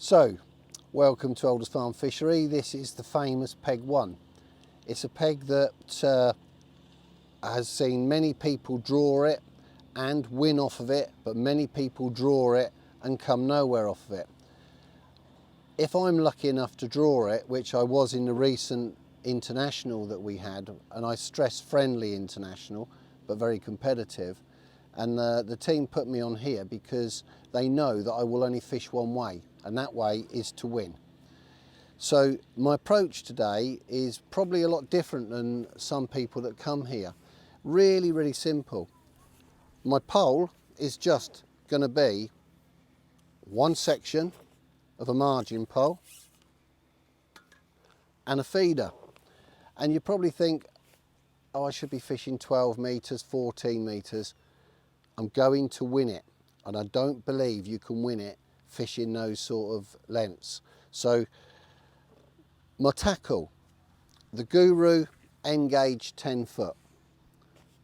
So, welcome to Alders Farm Fishery. This is the famous Peg 1. It's a peg that has seen many people draw it and win off of it, but many people draw it and come nowhere off of it. If I'm lucky enough to draw it, which I was in the recent international that we had, and I stress friendly international, but very competitive, and the team put me on here because they know that I will only fish one way, and that way is to win. So my approach today is probably a lot different than some people that come here. Really, really simple. My pole is just going to be one section of a margin pole and a feeder. And you probably think, oh, I should be fishing 12 metres, 14 metres. I'm going to win it. And I don't believe you can win it fishing those sort of lengths. So my tackle, the Guru N-Gage 10 foot.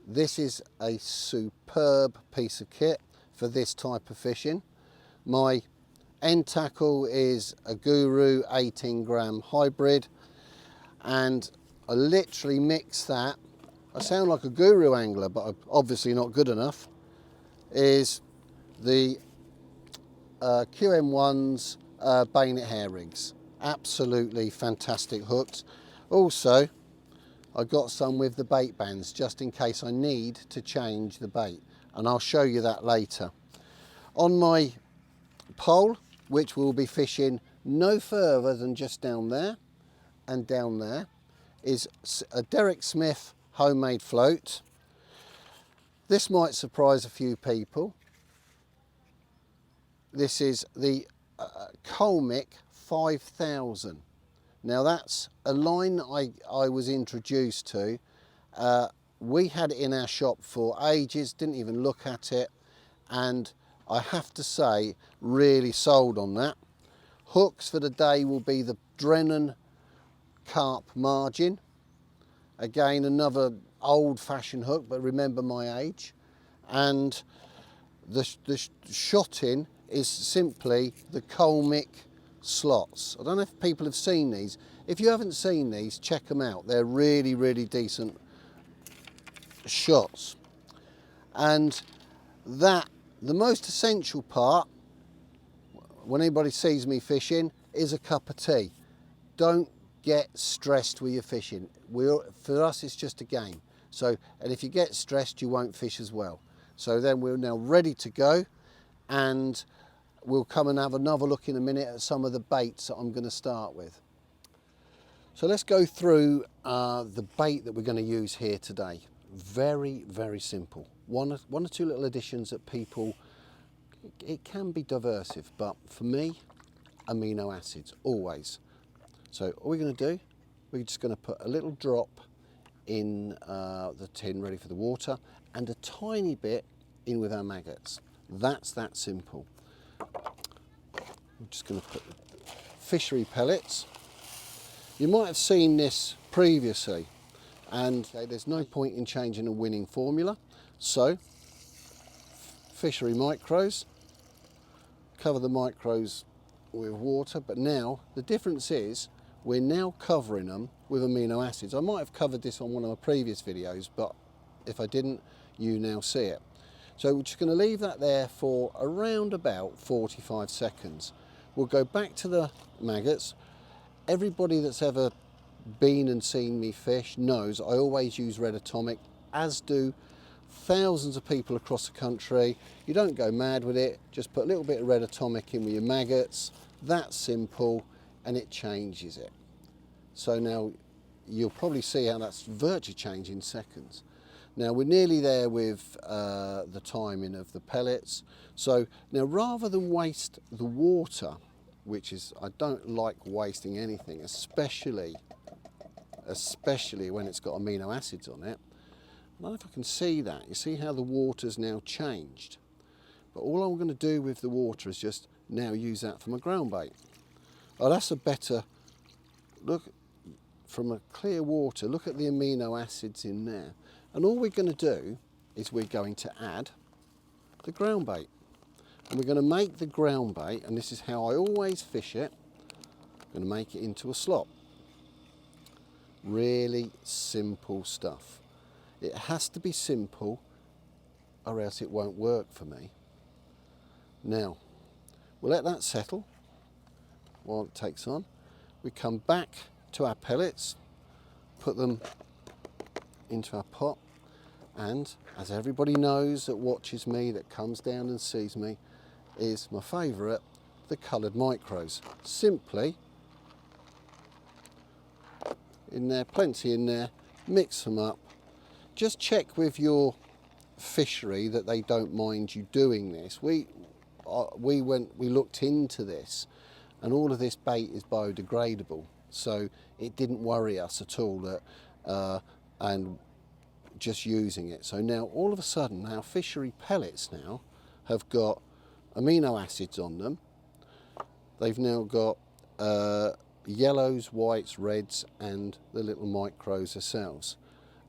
This is a superb piece of kit for this type of fishing. My end tackle is a Guru 18 gram hybrid, and I literally mix that. I sound like a Guru angler, but I'm obviously not good enough. Is the QM1's bayonet hair rigs. Absolutely fantastic hooks. Also, I got some with the bait bands just in case I need to change the bait, and I'll show you that later. On my pole, which we'll be fishing no further than just down there and down there, is a Derek Smith homemade float. This might surprise a few people. This is the Colmic 5000. Now that's a line I was introduced to. We had it in our shop for ages, didn't even look at it, and I have to say, really sold on that. Hooks for the day will be the Drennan carp margin. Again, another old-fashioned hook, but remember my age. And the shotting is simply the Colmic slots. I don't know if people have seen these. If you haven't seen these, check them out. They're really, really decent shots. And that, the most essential part, when anybody sees me fishing, is a cup of tea. Don't get stressed with your fishing. For us, it's just a game. So, and if you get stressed, you won't fish as well. So then we're now ready to go, and we'll come and have another look in a minute at some of the baits that I'm going to start with. So let's go through the bait that we're going to use here today. Very, very simple. One or two little additions that people, it can be diversive, but for me, amino acids, always. So all we're going to do, we're just going to put a little drop in the tin ready for the water, and a tiny bit in with our maggots. That's that simple. I'm just going to put the fishery pellets. You might have seen this previously, and there's no point in changing a winning formula. So, fishery micros, cover the micros with water, but now the difference is we're now covering them with amino acids. I might have covered this on one of my previous videos, but if I didn't, you now see it. So we're just going to leave that there for around about 45 seconds. We'll go back to the maggots. Everybody that's ever been and seen me fish knows I always use red atomic, as do thousands of people across the country. You don't go mad with it, just put a little bit of red atomic in with your maggots. That's simple, and it changes it. So now you'll probably see how that's virtually changed in seconds. Now we're nearly there with the timing of the pellets. So now rather than waste the water, which is, I don't like wasting anything, especially when it's got amino acids on it. I don't know if I can see that. You see how the water's now changed? But all I'm going to do with the water is just now use that for my ground bait. Oh, that's a better look. From a clear water, look at the amino acids in there. And all we're going to do is we're going to add the ground bait. And we're going to make the ground bait, and this is how I always fish it. I'm going to make it into a slop. Really simple stuff. It has to be simple or else it won't work for me. Now, we'll let that settle while it takes on. We come back to our pellets, put them into our pot, and as everybody knows that watches me, that comes down and sees me, is my favourite, the coloured micros. Simply, in there, plenty in there, mix them up. Just check with your fishery that they don't mind you doing this. We looked into this, and all of this bait is biodegradable, so it didn't worry us at all that and just using it. So now all of a sudden our fishery pellets now have got amino acids on them. They've now got yellows, whites, reds, and the little micros themselves.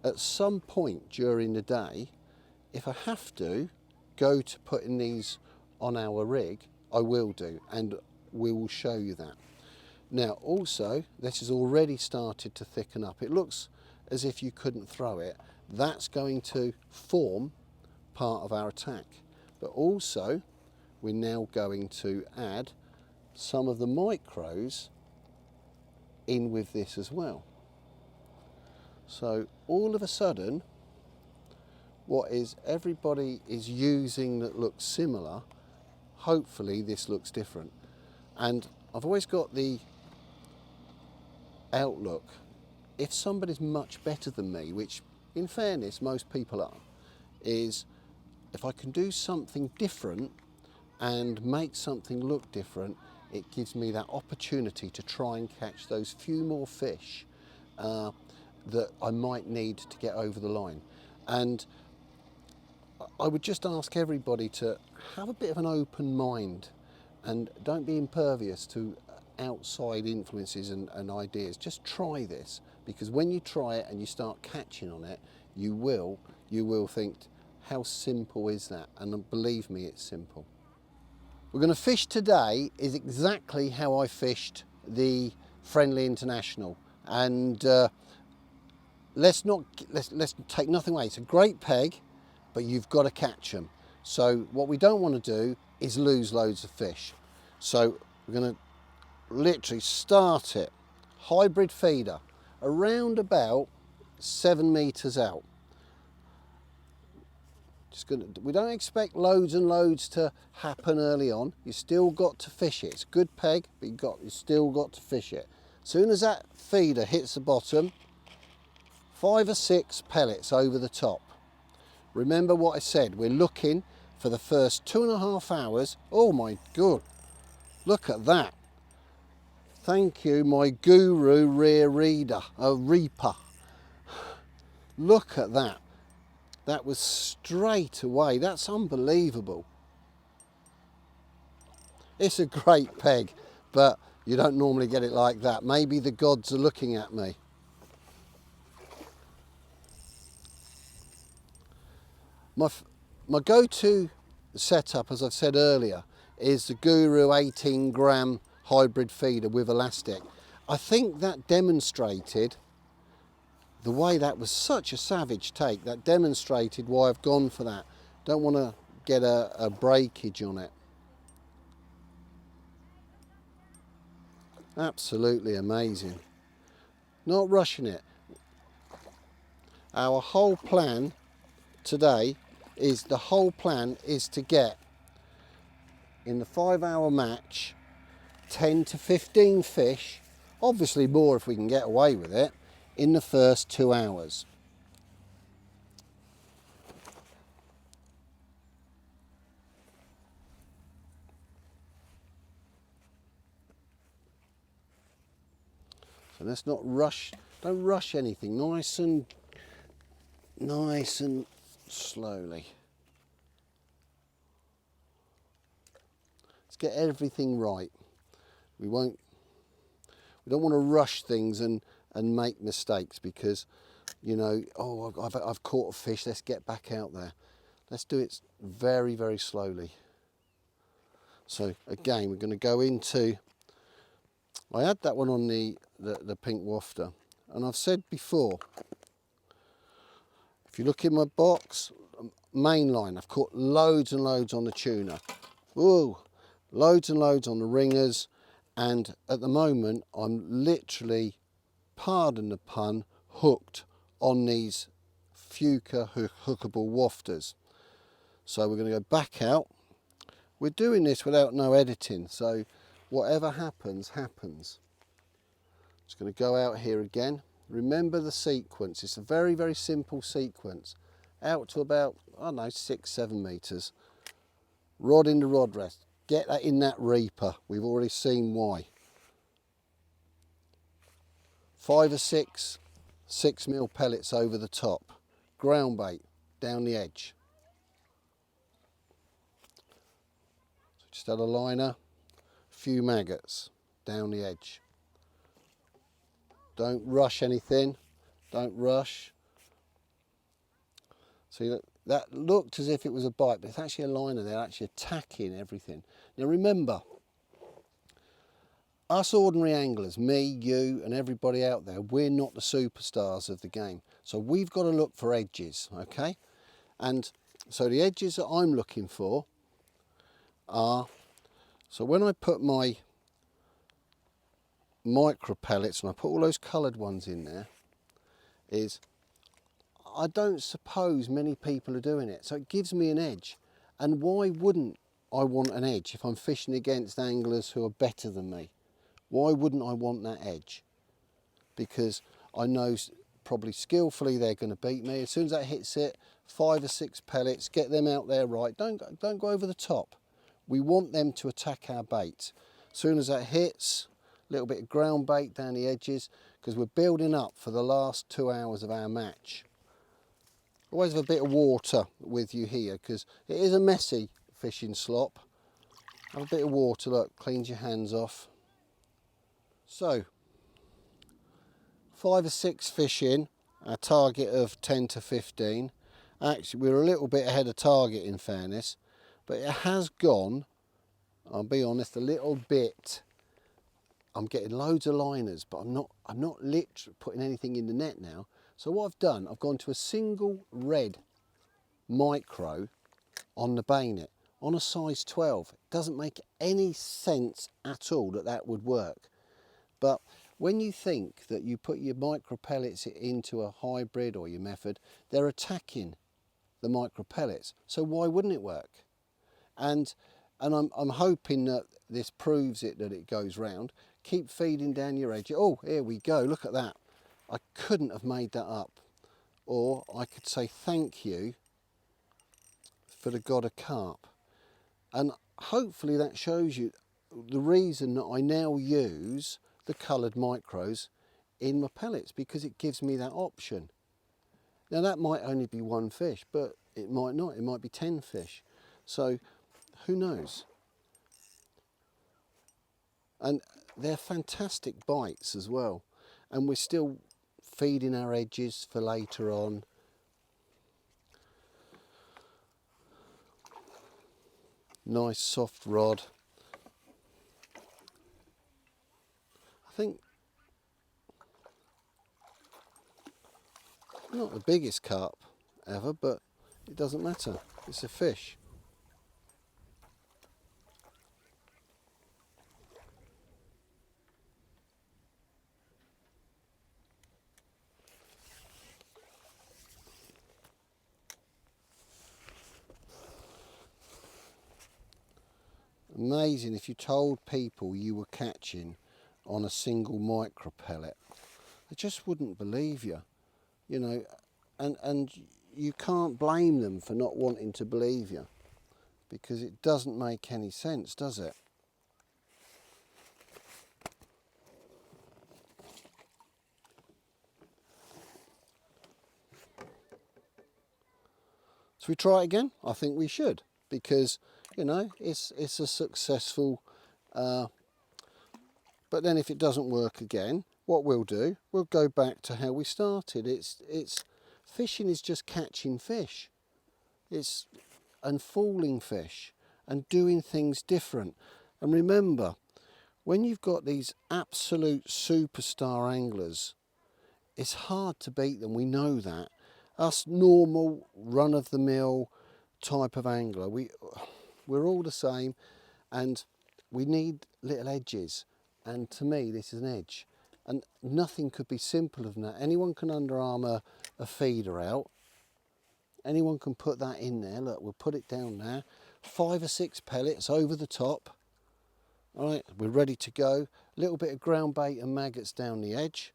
At some point during the day, if I have to go to putting these on our rig, I will do, and we will show you that. Now also, this has already started to thicken up. It looks as if you couldn't throw it. That's going to form part of our attack. But also, we're now going to add some of the micros in with this as well. So all of a sudden, what is everybody is using that looks similar, hopefully this looks different. And I've always got the outlook, if somebody's much better than me, which in fairness most people are, is if I can do something different and make something look different, it gives me that opportunity to try and catch those few more fish that I might need to get over the line. And I would just ask everybody to have a bit of an open mind and don't be impervious to outside influences and ideas. Just try this, because when you try it and you start catching on it, you will think, how simple is that? And believe me, it's simple. We're going to fish today is exactly how I fished the Friendly International, and let's take nothing away. It's a great peg, but you've got to catch them. So what we don't want to do is lose loads of fish. So we're going to literally start it, hybrid feeder, around about 7 metres out. We don't expect loads and loads to happen early on. You still got to fish it. It's a good peg, but you still got to fish it. As soon as that feeder hits the bottom, 5 or 6 pellets over the top. Remember what I said, we're looking for the first 2.5 hours. Oh my God, look at that. Thank you, my guru reaper. Look at that. That was straight away. That's unbelievable. It's a great peg, but you don't normally get it like that. Maybe the gods are looking at me. My go-to setup, as I've said earlier, is the Guru 18 gram hybrid feeder with elastic. I think that demonstrated the way that was such a savage take. That demonstrated why I've gone for that. Don't want to get a breakage on it. Absolutely amazing. Not rushing it. Our whole plan today is to get in the 5-hour match 10 to 15 fish, obviously more if we can get away with it, in the first 2 hours. So let's not rush, don't rush anything, nice and slowly. Let's get everything right. We don't want to rush things and make mistakes because, you know, oh, I've caught a fish, let's get back out there. Let's do it very, very slowly. So again, we're going to go into, I had that one on the pink wafter, and I've said before, if you look in my box, main line, I've caught loads and loads on the tuna. Ooh, loads and loads on the ringers, and at the moment I'm literally, pardon the pun, hooked on these Fuca hookable wafters. So we're going to go back out. We're doing this without no editing, so whatever happens, happens. Just going to go out here again. Remember the sequence. It's a very, very simple sequence. Out to about, I don't know, 6-7 metres. Rod into rod rest. Get that in that reaper. We've already seen why. 5 or 6 6mm pellets over the top. Ground bait down the edge. So just add a liner, a few maggots down the edge. Don't rush anything. Don't rush. See, that looked as if it was a bite, but it's actually a liner. They're actually attacking everything. Now remember, us ordinary anglers, me, you and everybody out there, we're not the superstars of the game. So we've got to look for edges, okay? And so the edges that I'm looking for are, so when I put my micro pellets and I put all those coloured ones in there, is I don't suppose many people are doing it. So it gives me an edge. And why wouldn't I want an edge if I'm fishing against anglers who are better than me? Why wouldn't I want that edge? Because I know probably skillfully they're going to beat me. As soon as that hits it, 5 or 6 pellets, get them out there right. Don't go over the top. We want them to attack our bait. As soon as that hits, a little bit of ground bait down the edges, because we're building up for the last 2 hours of our match. Always have a bit of water with you here, because it is a messy fishing slop. Have a bit of water, look, cleans your hands off. So, 5 or 6 fish in, our target of 10 to 15. Actually, we're a little bit ahead of target in fairness, but it has gone, I'll be honest, a little bit. I'm getting loads of liners, but I'm not literally putting anything in the net now. So what I've done, I've gone to a single red micro on the bayonet, on a size 12. It doesn't make any sense at all that that would work. But when you think that you put your micro pellets into a hybrid or your method, they're attacking the micro pellets. So why wouldn't it work? And I'm hoping that this proves it, that it goes round. Keep feeding down your edge. Oh, here we go, look at that. I couldn't have made that up. Or I could say thank you for the god of carp. And hopefully that shows you the reason that I now use the coloured micros in my pellets, because it gives me that option. Now that might only be 1 fish, but it might not. It might be 10 fish. So who knows? And they're fantastic bites as well. And we're still feeding our edges for later on. Nice soft rod. I think not the biggest carp ever, but it doesn't matter. It's a fish. Amazing if you told people you were catching on a single micro pellet. They just wouldn't believe you, you know, and you can't blame them for not wanting to believe you, because it doesn't make any sense, does it? So we try it again? I think we should, because, you know, it's a successful, but then if it doesn't work again, what we'll do, we'll go back to how we started. It's fishing is just catching fish. And fooling fish. and doing things different. And remember, when you've got these absolute superstar anglers, it's hard to beat them, we know that. Us normal, run-of-the-mill type of angler, we're all the same, and we need little edges. And to me, this is an edge. And nothing could be simpler than that. Anyone can underarm a feeder out. Anyone can put that in there. Look, we'll put it down there. 5 or 6 pellets over the top. All right, we're ready to go. A little bit of ground bait and maggots down the edge.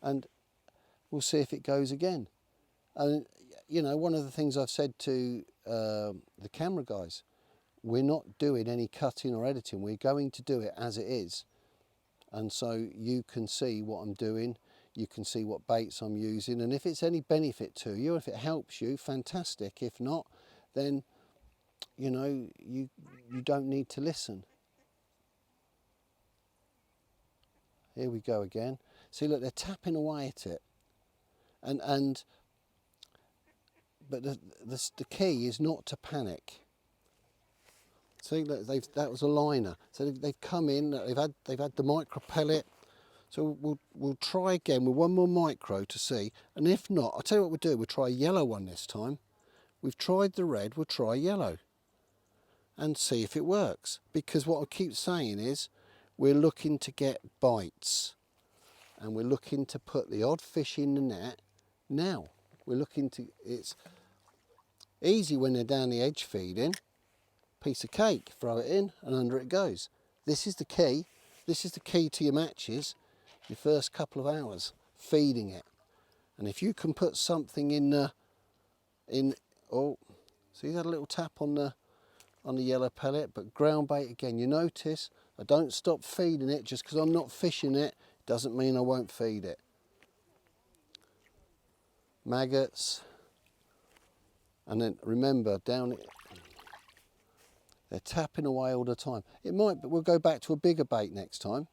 And we'll see if it goes again. And, you know, one of the things I've said to the camera guys, we're not doing any cutting or editing. We're going to do it as it is. And so you can see what I'm doing. You can see what baits I'm using. And if it's any benefit to you, if it helps you, fantastic. If not, then, you know, you don't need to listen. Here we go again. See, look, they're tapping away at it. But the key is not to panic. See, look, that was a liner. So they've come in. They've had the micro pellet. So we'll try again with one more micro to see. And if not, I'll tell you what we'll do. We'll try a yellow one this time. We've tried the red. We'll try yellow and see if it works. Because what I keep saying is, we're looking to get bites, and we're looking to put the odd fish in the net now. We're looking to, it's easy when they're down the edge feeding, piece of cake, throw it in and under it goes. This is the key. This is the key to your matches, your first couple of hours, feeding it. And if you can put something oh, see that little tap on the yellow pellet, but ground bait again. You notice I don't stop feeding it just because I'm not fishing it. Doesn't mean I won't feed it. Maggots. And then remember, down it, they're tapping away all the time. It might, but we'll go back to a bigger bait next time.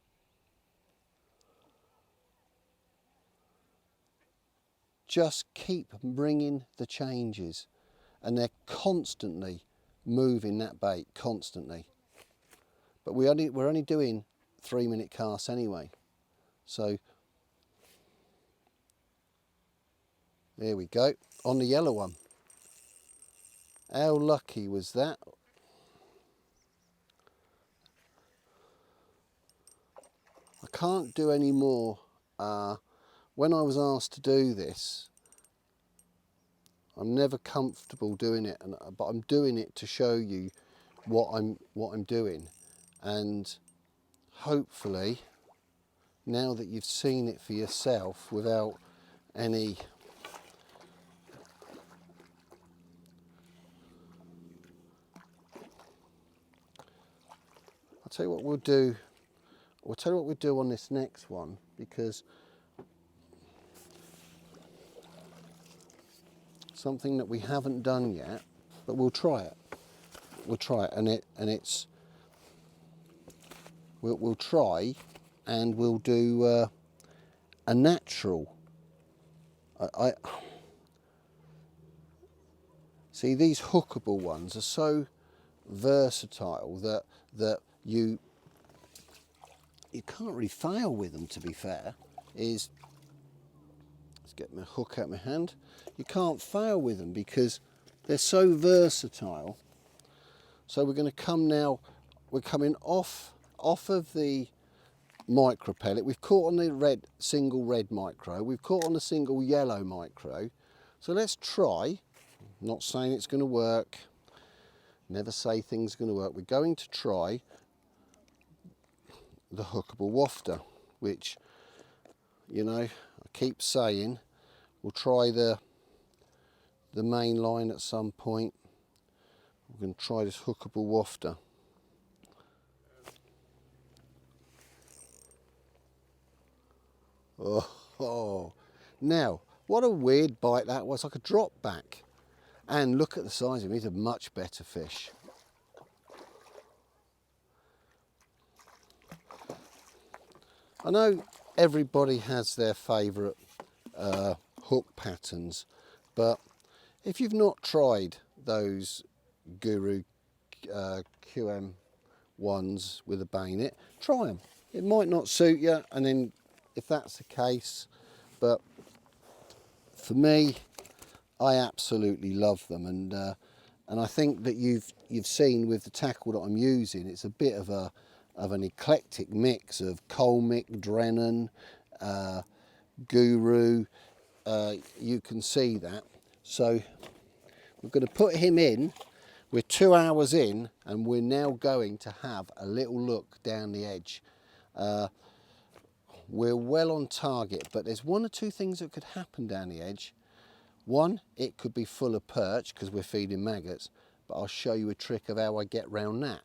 Just keep bringing the changes, and they're constantly moving that bait, constantly. But we're only doing 3-minute casts anyway. So there we go, on the yellow one. How lucky was that? I can't do any more. When I was asked to do this, I'm never comfortable doing it, but I'm doing it to show you what I'm doing. And hopefully, now that you've seen it for yourself without any I'll tell you what we'll do. We'll tell you what we'll do on this next one, because something that we haven't done yet, but we'll try it. We'll try it, we'll try, and we'll do a natural. I see, these hookable ones are so versatile that you can't really fail with them, to be fair. Let's get my hook out of my hand. You can't fail with them because they're so versatile. So we're going to come now, we're coming off of the micro pellet. We've caught on the single red micro. We've caught on the single yellow micro. So let's try, I'm not saying it's going to work. Never say things are going to work. We're going to try the hookable wafter, which, you know, I keep saying we'll try the main line at some point. We're going to try this hookable wafter. Oh, now what a weird bite that was, like a drop back. And look at the size of him, he's a much better fish. I know everybody has their favourite hook patterns, but If you've not tried those Guru QM ones with a bayonet, try them. It might not suit you, and then if that's the case, but for me, I absolutely love them, and I think that you've seen with the tackle that I'm using, it's a bit of an eclectic mix of Colmic, Drennan, Guru. You can see that. So we're going to put him in. We're 2 hours in, and we're now going to have a little look down the edge. We're well on target, but there's 1 or 2 things that could happen down the edge. One, it could be full of perch because we're feeding maggots, but I'll show you a trick of how I get round that.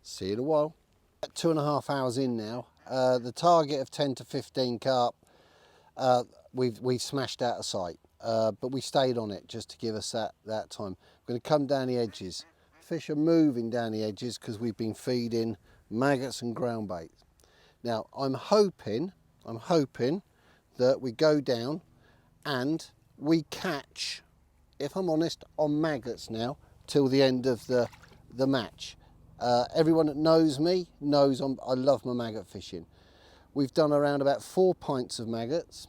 See you in a while. 2.5 hours in now. The target of 10 to 15 carp, we've smashed out of sight, but we stayed on it just to give us that time. We're going to come down the edges. Fish are moving down the edges because we've been feeding maggots and groundbait. Now I'm hoping that we go down and we catch, if I'm honest, on maggots now till the end of the match. Everyone that knows me knows I love my maggot fishing. We've done around about 4 pints of maggots,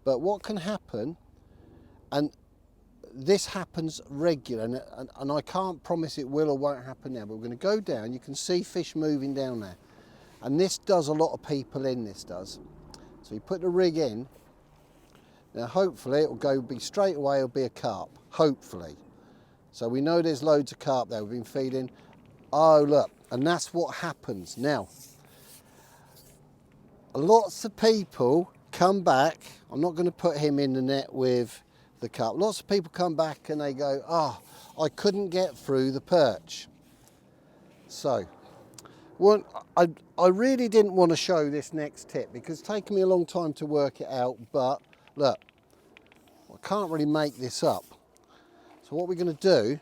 but what can happen, and this happens regular, and I can't promise it will or won't happen now, but we're going to go down. You can see fish moving down there, and this does a lot of people in, this does. So you put the rig in. Now hopefully it'll be straight away, it'll be a carp, hopefully. So we know there's loads of carp there, we've been feeding. Oh look, and that's what happens. Now, lots of people come back, I'm not going to put him in the net with the carp. Lots of people come back and they go, oh, I couldn't get through the perch. So, I really didn't want to show this next tip because it's taken me a long time to work it out, but look, I can't really make this up. So what we're going to do,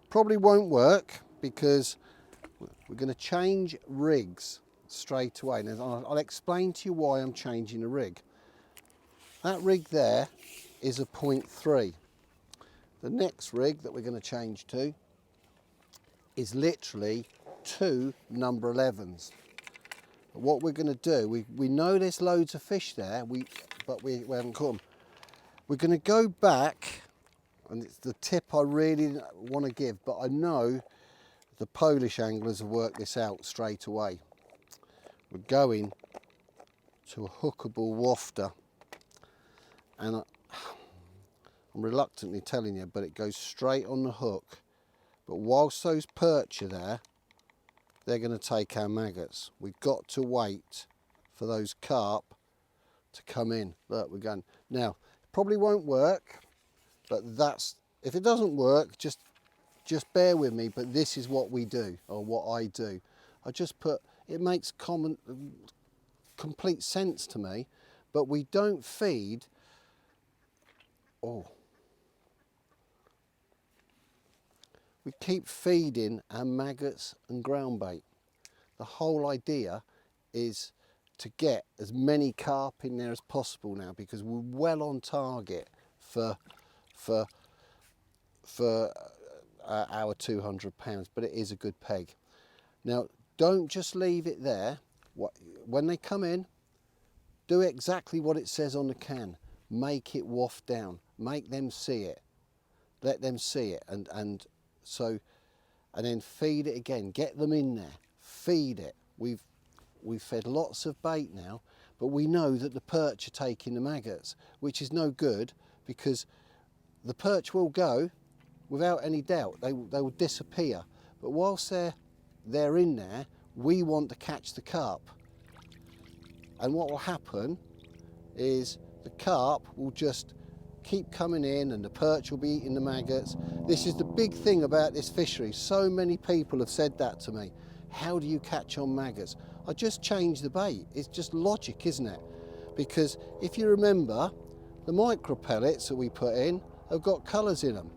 probably won't work because we're going to change rigs straight away. Now I'll explain to you why I'm changing the rig. That rig there is a 0.3. The next rig that we're going to change to is literally 2 number 11s. What we're going to do, we know there's loads of fish there, but we haven't caught them. We're going to go back, and it's the tip I really want to give, but I know the Polish anglers have worked this out straight away. We're going to a hookable wafter, and I'm reluctantly telling you, but it goes straight on the hook. But whilst those perch are there, they're going to take our maggots. We've got to wait for those carp to come in. Look, we're going. Now, it probably won't work, but if it doesn't work, just bear with me, but this is what we do, or what I do. I just put, it makes complete sense to me, but we don't feed, we keep feeding our maggots and groundbait. The whole idea is to get as many carp in there as possible now, because we're well on target for our 200 pounds, but it is a good peg. Now, don't just leave it there. When they come in, do exactly what it says on the can. Make it waft down. Make them see it. Let them see it, and then feed it again. Get them in there. Feed it. We've fed lots of bait now, but we know that the perch are taking the maggots, which is no good, because the perch will go without any doubt. They will disappear. But whilst they're in there, we want to catch the carp. And what will happen is the carp will just keep coming in, and the perch will be eating the maggots. This is the big thing about this fishery. So many people have said that to me. How do you catch on maggots? I just change the bait. It's just logic, isn't it? Because if you remember, the micro pellets that we put in have got colours in them.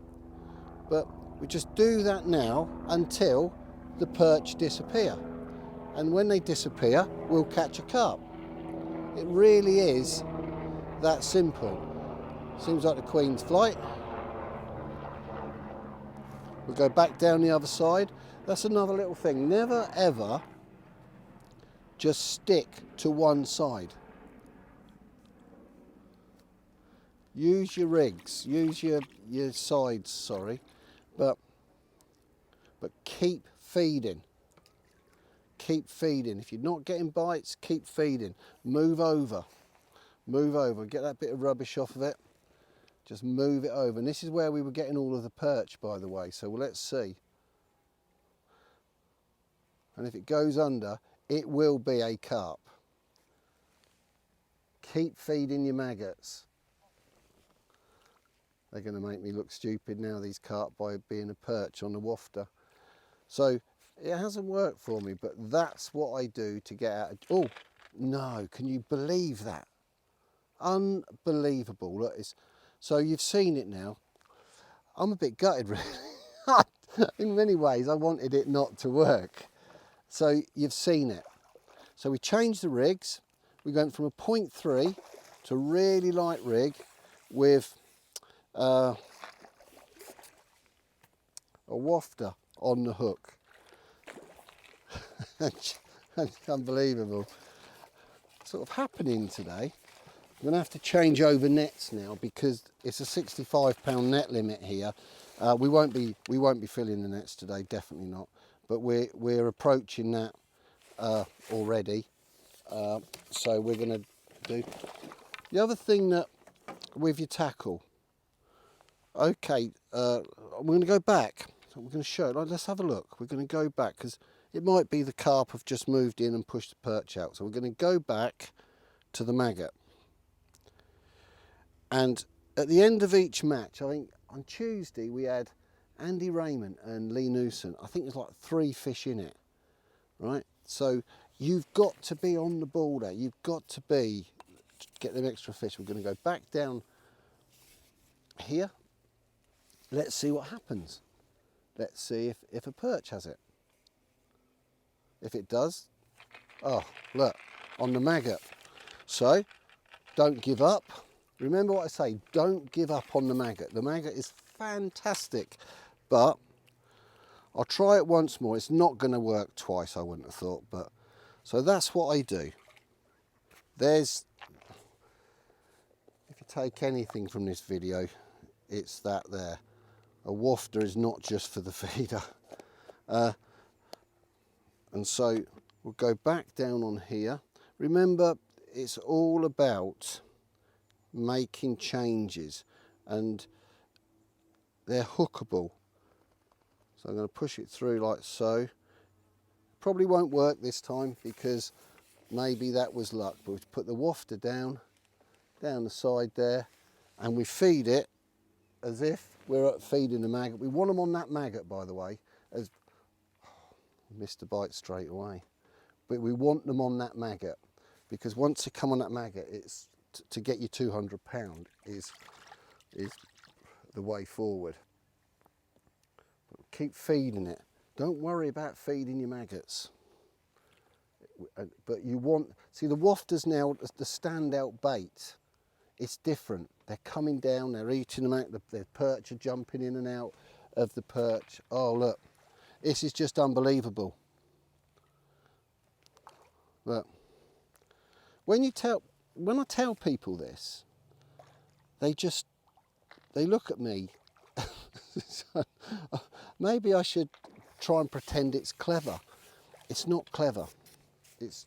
But we just do that now until the perch disappear. And when they disappear, we'll catch a carp. It really is that simple. Seems like the Queen's flight. We'll go back down the other side. That's another little thing. Never ever just stick to one side. Use your rigs, use your sides, sorry, but keep feeding. Keep feeding. If you're not getting bites, keep feeding. Move over, get that bit of rubbish off of it. Just move it over. And this is where we were getting all of the perch, by the way, so let's see. And if it goes under, it will be a carp. Keep feeding your maggots. They're going to make me look stupid now, these carp, by being a perch on the wafter. So it hasn't worked for me, but that's what I do to get out of... Oh, no, can you believe that? Unbelievable. Look, so you've seen it now. I'm a bit gutted, really. In many ways, I wanted it not to work. So you've seen it. So we changed the rigs. We went from a 0.3 to a really light rig with a wafter on the hook. That's unbelievable. Sort of happening today. I'm going to have to change over nets now because it's a 65-pound net limit here. We won't be filling the nets today, definitely not. But we're approaching that already. So we're going to do the other thing that with your tackle. Okay, we're going to go back. So we're going to show it. Let's have a look. We're going to go back because it might be the carp have just moved in and pushed the perch out. So we're going to go back to the maggot. And at the end of each match, I think on Tuesday we had Andy Raymond and Lee Newson. I think there's like 3 fish in it, right? So you've got to be on the ball there. You've got to get them extra fish. We're going to go back down here. Let's see what happens. Let's see if a perch has it. If it does, oh, look, on the maggot. So don't give up. Remember what I say, don't give up on the maggot. The maggot is fantastic, but I'll try it once more. It's not going to work twice, I wouldn't have thought, but so that's what I do. If you take anything from this video, it's that there. A wafter is not just for the feeder. And so we'll go back down on here. Remember, it's all about making changes, and they're hookable. So I'm going to push it through like so. Probably won't work this time because maybe that was luck, but we put the wafter down the side there, and we feed it as if we're feeding the maggot. We want them on that maggot, by the way. Missed a bite straight away, but we want them on that maggot because once they come on that maggot, it's to get you 200 pound is the way forward. But keep feeding it. Don't worry about feeding your maggots. But you want, see, the wafters now, the standout bait. It's different. They're coming down, they're eating them out, the perch are jumping in and out of the perch. Oh look, this is just unbelievable. Look, when I tell people this, they look at me. So, maybe I should try and pretend it's clever. It's not clever. It's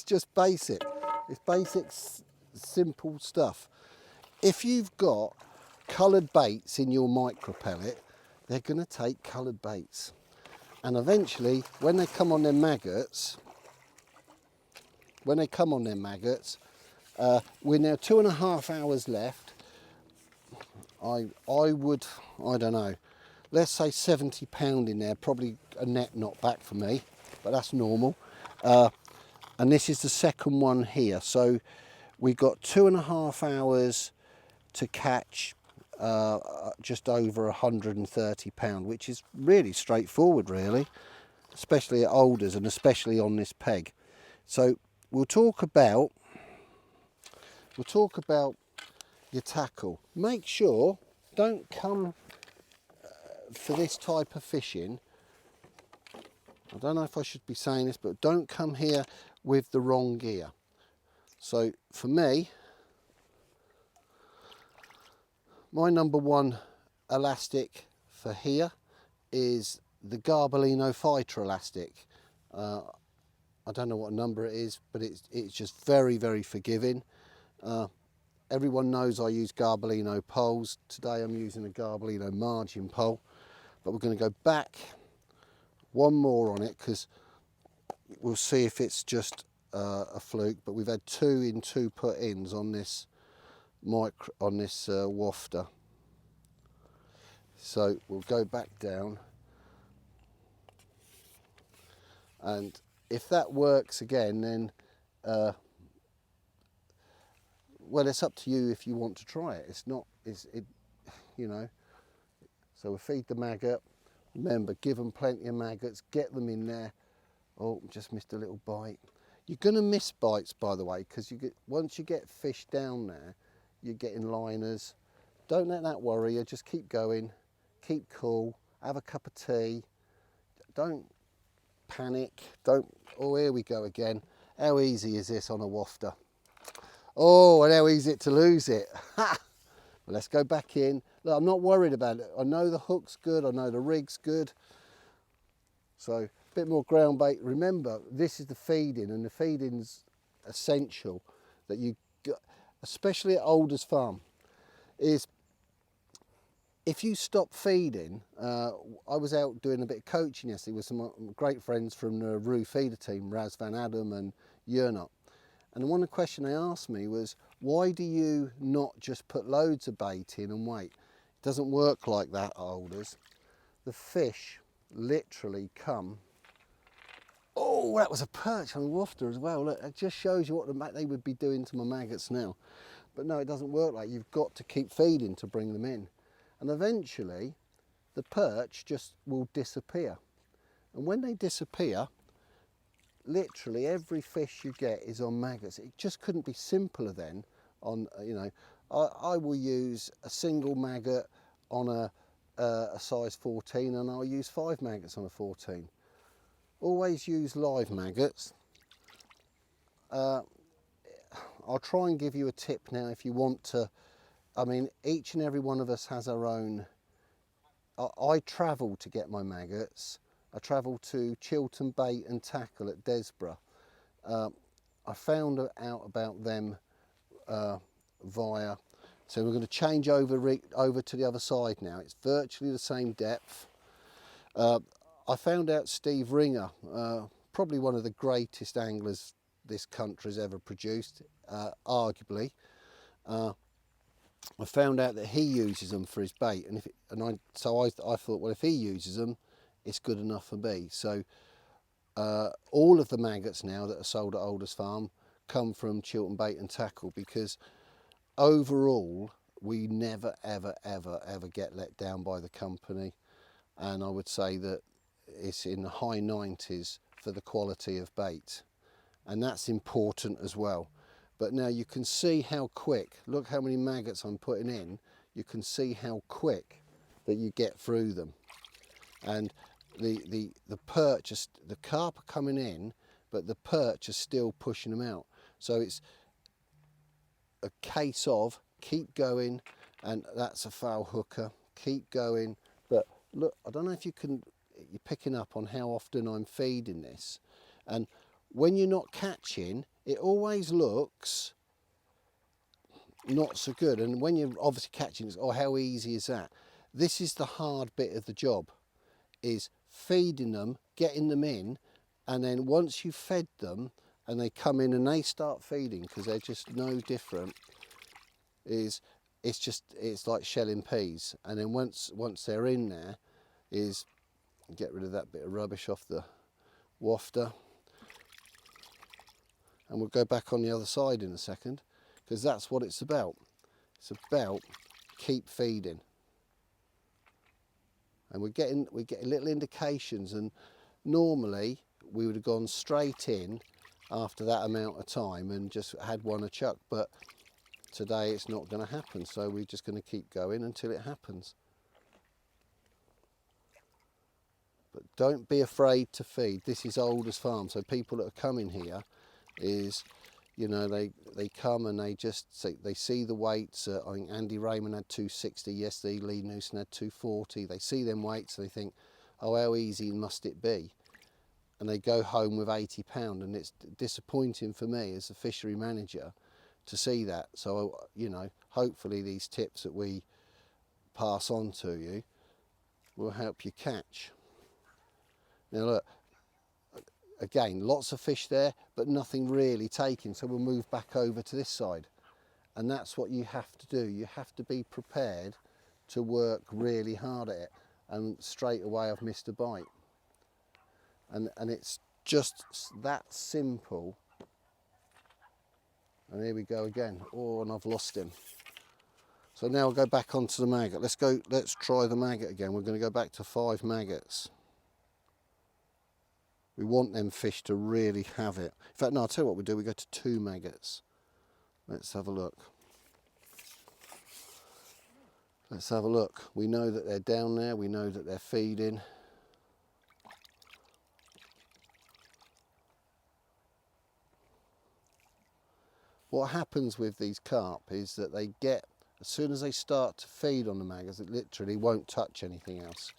just basic. It's basic, simple stuff. If you've got coloured baits in your micro pellet, they're going to take coloured baits. And eventually, when they come on their maggots, we're now 2.5 hours left. I don't know, let's say 70 pound in there, probably a net not back for me, but that's normal. And this is the second one here. So we've got 2.5 hours to catch just over 130 pound, which is really straightforward, really, especially at Alders and especially on this peg. So we'll talk about your tackle. Make sure, don't come for this type of fishing, I don't know if I should be saying this, but don't come here with the wrong gear. So for me, my number one elastic for here is the Garbolino Fighter elastic. I don't know what number it is, but it's just very, very forgiving. Everyone knows I use Garbolino poles. Today I'm using a Garbolino margin pole, but we're going to go back one more on it because we'll see if it's just a fluke. But we've had 2 in 2 put-ins on this wafter. So we'll go back down, and if that works again, then well, it's up to you if you want to try it. You know. So we'll feed the maggot. Remember, give them plenty of maggots, get them in there. Oh, just missed a little bite. You're going to miss bites, by the way, because once you get fish down there, you're getting liners. Don't let that worry you. Just keep going, keep cool, have a cup of tea. Don't panic. Oh, here we go again. How easy is this on a wafter? Oh, and how easy it to lose it. Ha! Well, let's go back in. Look, I'm not worried about it. I know the hook's good. I know the rig's good. So a bit more ground bait. Remember, this is the feeding, and the feeding's essential. That you, especially at Alders Farm, is if you stop feeding. I was out doing a bit of coaching yesterday with some great friends from the Roo feeder team, Raz Van Adam and Jernot. And one of the questions they asked me was, why do you not just put loads of bait in and wait? It doesn't work like that at Alders. The fish literally come. Oh, that was a perch on the wafter as well. Look, it just shows you what they would be doing to my maggots now. But no, it doesn't work like. You've got to keep feeding to bring them in. And eventually, the perch just will disappear. And when they disappear, literally every fish you get is on maggots. It just couldn't be simpler then. I will use a single maggot on a size 14, and I'll use 5 maggots on a 14. Always use live maggots. I'll try and give you a tip now if you want to. I mean, each and every one of us has our own. I travel to get my maggots. I travelled to Chiltern Bait and Tackle at Desborough. I found out about them via, so we're going to change over to the other side now. It's virtually the same depth. I found out Steve Ringer, probably one of the greatest anglers this country's ever produced, arguably. I found out that he uses them for his bait, so I thought, well, if he uses them, it's good enough for me. So all of the maggots now that are sold at Alders Farm come from Chiltern Bait and Tackle, because overall we never ever get let down by the company, and I would say that it's in the high 90s for the quality of bait, and that's important as well. But now you can see how quick, look how many maggots I'm putting in, you can see how quick that you get through them. And the perch, the carp are coming in, but the perch are still pushing them out. So it's a case of keep going, and that's a foul hooker, keep going. But look, I don't know if you're picking up on how often I'm feeding this. And when you're not catching, it always looks not so good. And when you're obviously catching, it's, oh, how easy is that? This is the hard bit of the job, is feeding them, getting them in, and then once you've fed them and they come in and they start feeding, because they're just no different, it's like shelling peas. And then once they're in there, is get rid of that bit of rubbish off the wafter, and we'll go back on the other side in a second, because that's what it's about. It's about keep feeding. And we're getting little indications, and normally we would have gone straight in after that amount of time and just had one a chuck, but today it's not going to happen, so we're just going to keep going until it happens. But don't be afraid to feed. This is Alders Farm, so people that are coming here is, you know, they come and they just they see the weights. I think Andy Raymond had 260 yesterday, Lee Newson had 240. They see them weights and they think, oh, how easy must it be? And they go home with 80 pound, and it's disappointing for me as a fishery manager to see that. So, you know, hopefully these tips that we pass on to you will help you catch. Now look, again, lots of fish there, but nothing really taken. So we'll move back over to this side. And that's what you have to do. You have to be prepared to work really hard at it. And straight away I've missed a bite. And it's just that simple. And here we go again. Oh, and I've lost him. So now I'll go back onto the maggot. Let's try the maggot again. We're going to go back to 5 maggots. We want them fish to really have it. In fact, no, I'll tell you what we do. We go to 2 maggots. Let's have a look. Let's have a look. We know that they're down there. We know that they're feeding. What happens with these carp is that they get, as soon as they start to feed on the maggots, it literally won't touch anything else.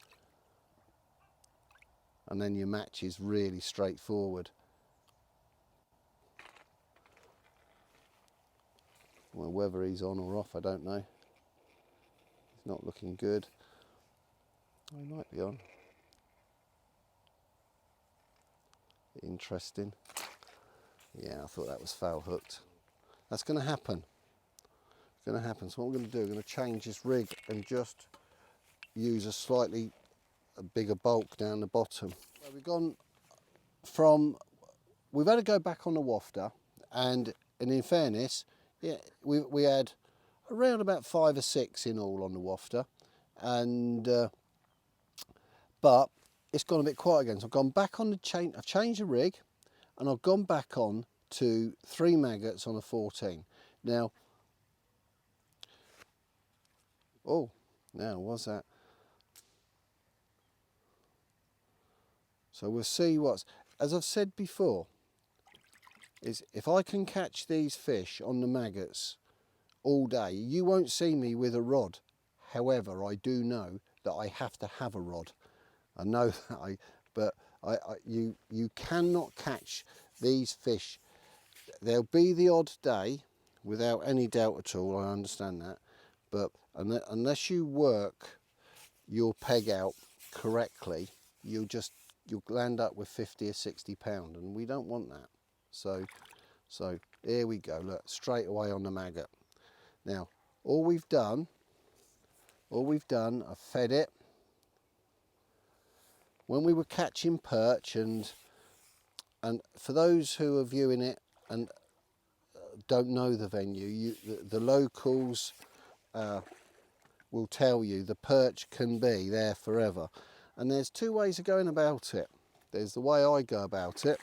And then your match is really straightforward. Well, whether he's on or off, I don't know. He's not looking good. He might be on. Interesting. Yeah, I thought that was foul hooked. That's going to happen. It's going to happen. So what I'm going to do, I'm going to change this rig and just use a slightly bigger bulk down the bottom. So we've gone from, we've had to go back on the wafter, and in fairness, yeah, we had around about 5 or 6 in all on the wafter, and but it's gone a bit quiet again. So I've gone back on the chain. I've changed the rig, and I've gone back on to 3 maggots on a 14. Now, oh, now what's that? So we'll see what's, as I've said before, is if I can catch these fish on the maggots all day, you won't see me with a rod. However, I do know that I have to have a rod. I know that, but you cannot catch these fish. There'll be the odd day, without any doubt at all, I understand that, but unless you work your peg out correctly, you'll land up with 50 or 60 pound, and we don't want that. So here we go, look, straight away on the maggot. Now, all we've done, I've fed it. When we were catching perch, and for those who are viewing it and don't know the venue, the locals will tell you the perch can be there forever. And there's 2 ways of going about it. There's the way I go about it,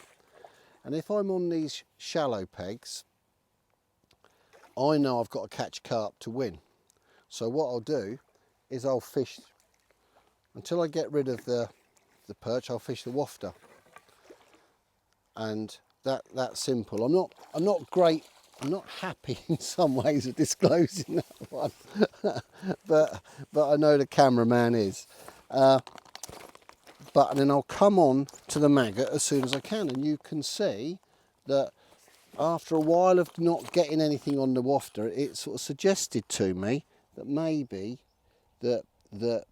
and if I'm on these shallow pegs, I know I've got to catch carp to win. So what I'll do is I'll fish until I get rid of the perch. I'll fish the wafter, and that's simple. I'm not happy in some ways of disclosing that one, but I know the cameraman is. But then I'll come on to the maggot as soon as I can, and you can see that after a while of not getting anything on the wafter, it sort of suggested to me that maybe that the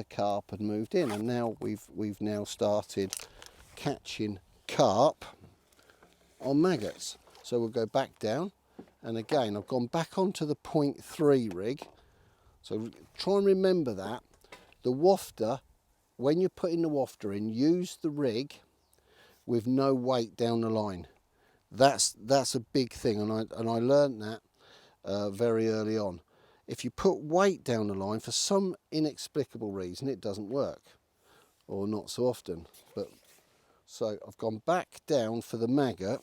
carp had moved in, and now we've now started catching carp on maggots. So we'll go back down, and again I've gone back onto the 0.3 rig. So try and remember that the wafter, when you're putting the wafter in, use the rig with no weight down the line. That's a big thing, and I learned that very early on. If you put weight down the line, for some inexplicable reason, it doesn't work, or not so often. But so I've gone back down for the maggot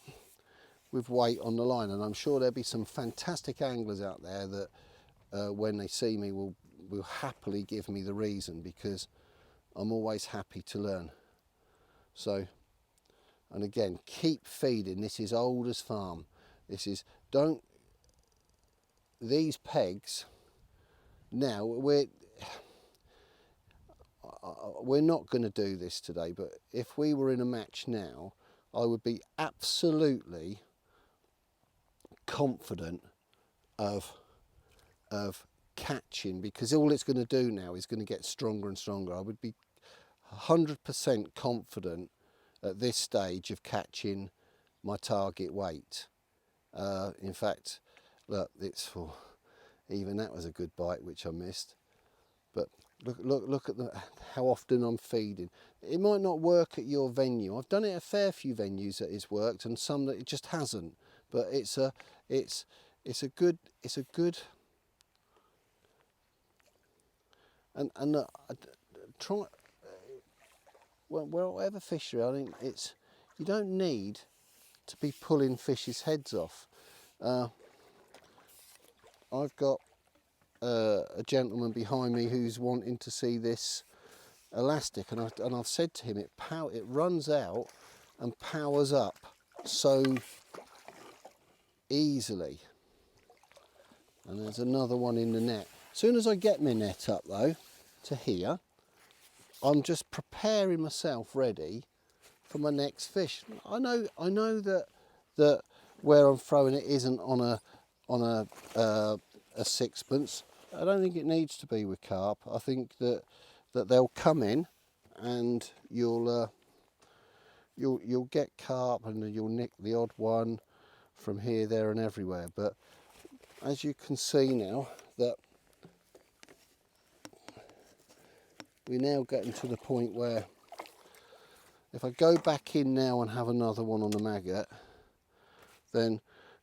with weight on the line, and I'm sure there'll be some fantastic anglers out there that when they see me will happily give me the reason, because I'm always happy to learn. So, and again, keep feeding. This is Alders Farm. This is, these pegs, now we're not going to do this today, but if we were in a match now, I would be absolutely confident of catching, because all it's going to do now is going to get stronger and stronger. I would be 100% confident at this stage of catching my target weight. In fact, look, even that was a good bite, which I missed. But look at how often I'm feeding. It might not work at your venue. I've done it at a fair few venues that it's worked, and some that it just hasn't. But it's a good. And try. Well, whatever fishery, I think you don't need to be pulling fish's heads off. I've got a gentleman behind me who's wanting to see this elastic, and I've said to him, it runs out and powers up so easily. And there's another one in the net. As soon as I get my net up though to here, I'm just preparing myself ready for my next fish. I know that where I'm throwing it isn't on a sixpence. I don't think it needs to be with carp. I think that they'll come in, and you'll get carp, and you'll nick the odd one from here, there, and everywhere. But as you can see now, that we're now getting to the point where if I go back in now and have another one on the maggot, then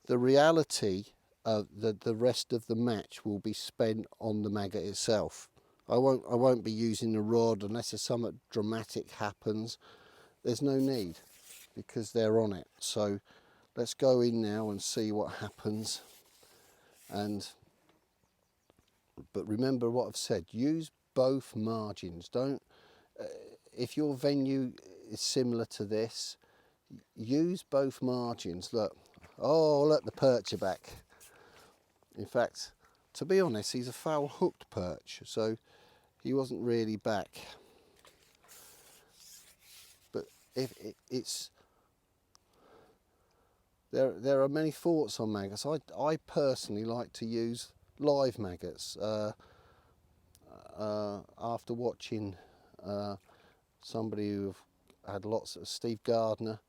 the reality of the rest of the match will be spent on the maggot itself. I won't be using the rod unless there's something dramatic happens. There's no need, because they're on it. So let's go in now and see what happens. But remember what I've said, use both margins. Don't, if your venue is similar to this, use both margins. Look, the perch are back. In fact, to be honest, he's a foul hooked perch, so he wasn't really back. But there are many thoughts on maggots. I personally like to use live maggots. After watching somebody who had lots of Steve Gardner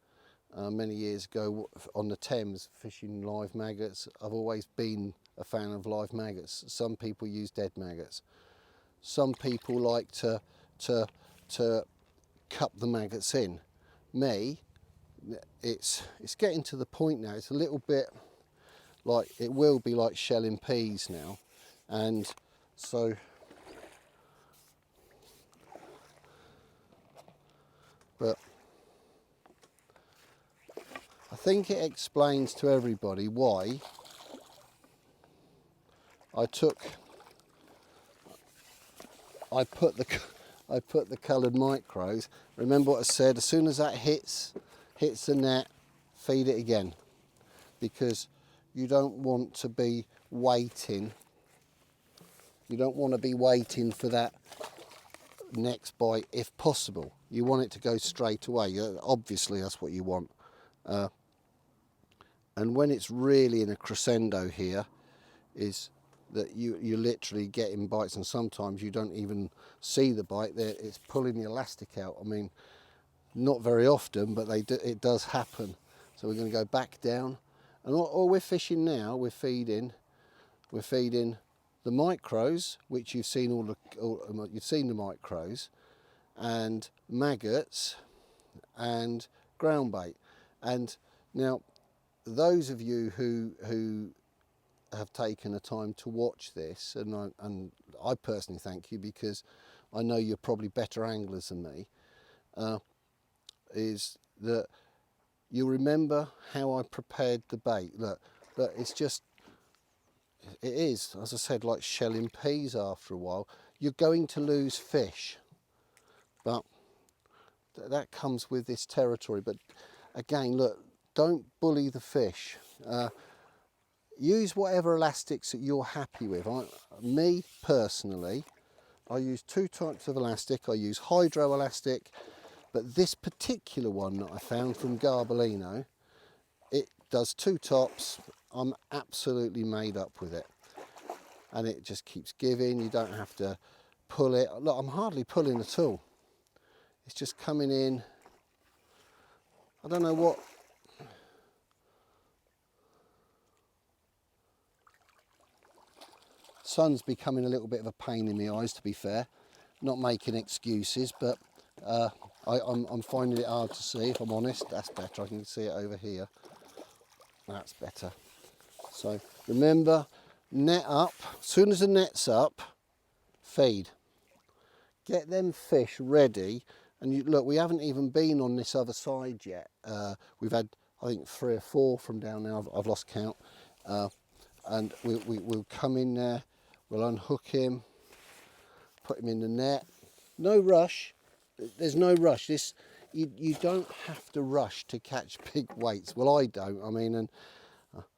many years ago on the Thames fishing live maggots, I've always been a fan of live maggots. Some people use dead maggots. Some people like to cup the maggots in. Me, it's getting to the point now, it's a little bit like, it will be like shelling peas now. And so but I think it explains to everybody why I put the coloured micros. Remember what I said, as soon as that hits the net, feed it again, because you don't want to be waiting. You don't want to be waiting for that next bite if possible. You want it to go straight away. Obviously that's what you want. And when it's really in a crescendo here, is that you're literally getting bites, and sometimes you don't even see the bite there. It's pulling the elastic out. I mean, not very often, but it does happen. So we're going to go back down, and all we're fishing now, we're feeding the micros, which you've seen you've seen the micros, and maggots and ground bait. And now those of you who have taken the time to watch this, and I personally thank you, because I know you're probably better anglers than me, is that you remember how I prepared the bait. Look, it is, as I said, like shelling peas after a while. You're going to lose fish, But that comes with this territory. But again, look, don't bully the fish. Use whatever elastics that you're happy with. Me personally, I use two types of elastic. I use hydro elastic, but this particular one that I found from Garbolino, it does two tops. I'm absolutely made up with it, and it just keeps giving. You don't have to pull it. Look, I'm hardly pulling at all. It's just coming in. I don't know what. Sun's becoming a little bit of a pain in the eyes, to be fair. Not making excuses, but I'm finding it hard to see, if I'm honest. That's better. I can see it over here. That's better. So remember, net up. As soon as the net's up, feed. Get them fish ready. And look, we haven't even been on this other side yet. We've had, I think, 3 or 4 from down there. I've lost count. And we'll come in there. We'll unhook him, put him in the net. No rush. There's no rush. You don't have to rush to catch big weights. Well, I don't. I mean, and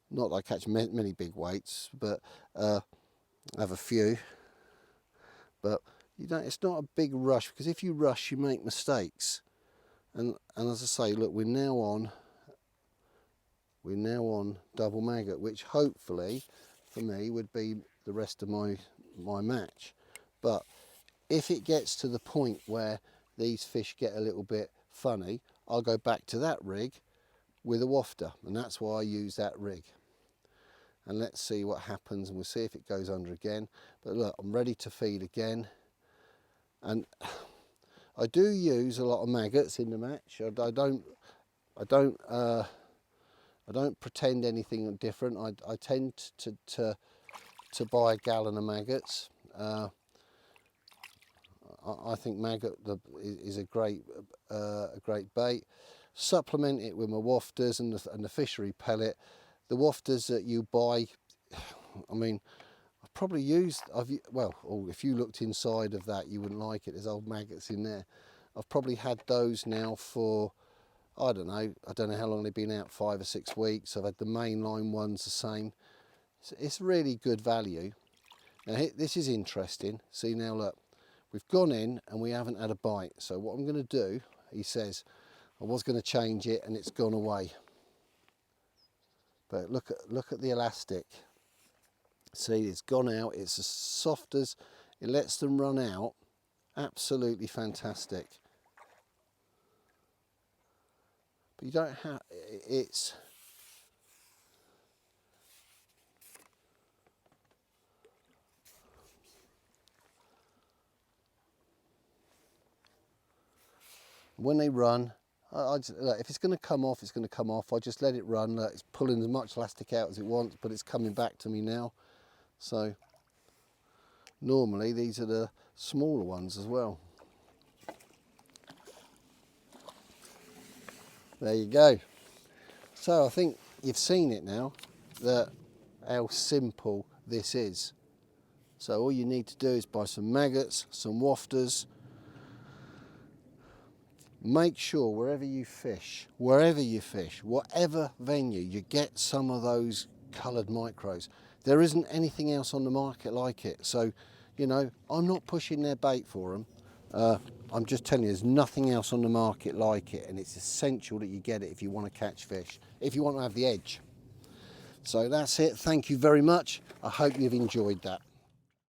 not that I catch many big weights, but I have a few. But you don't. It's not a big rush, because if you rush, you make mistakes. And as I say, look, we're now on double maggot, which hopefully for me would be the rest of my match. But if it gets to the point where these fish get a little bit funny, I'll go back to that rig with a wafter, and that's why I use that rig. And let's see what happens, and we'll see if it goes under again. But look, I'm ready to feed again, and I do use a lot of maggots in the match. I don't pretend anything different. I tend to buy a gallon of maggots. I think maggot is a great bait. Supplement it with my wafters and the fishery pellet. The wafters that you buy, I mean, I've probably used. If you looked inside of that, you wouldn't like it. There's old maggots in there. I've probably had those now for, I don't know how long they've been out, 5 or 6 weeks. I've had the mainline ones the same. It's really good value. Now this is interesting. See, now look, we've gone in and we haven't had a bite. So what I'm going to do, he says, I was going to change it and it's gone away. But look at the elastic. See, it's gone out. It's as soft as it lets them run out. Absolutely fantastic. But you don't have, it's, when they run, look, if it's going to come off, it's going to come off. I just let it run. Look, it's pulling as much elastic out as it wants, but it's coming back to me now. So normally these are the smaller ones as well. There you go. So I think you've seen it now, that how simple this is. So all you need to do is buy some maggots, some wafters. Make sure wherever you fish, whatever venue, you get some of those coloured micros. There isn't anything else on the market like it. So, you know, I'm not pushing their bait for them. I'm just telling you, there's nothing else on the market like it, and it's essential that you get it if you want to catch fish, if you want to have the edge. So that's it. Thank you very much. I hope you've enjoyed that.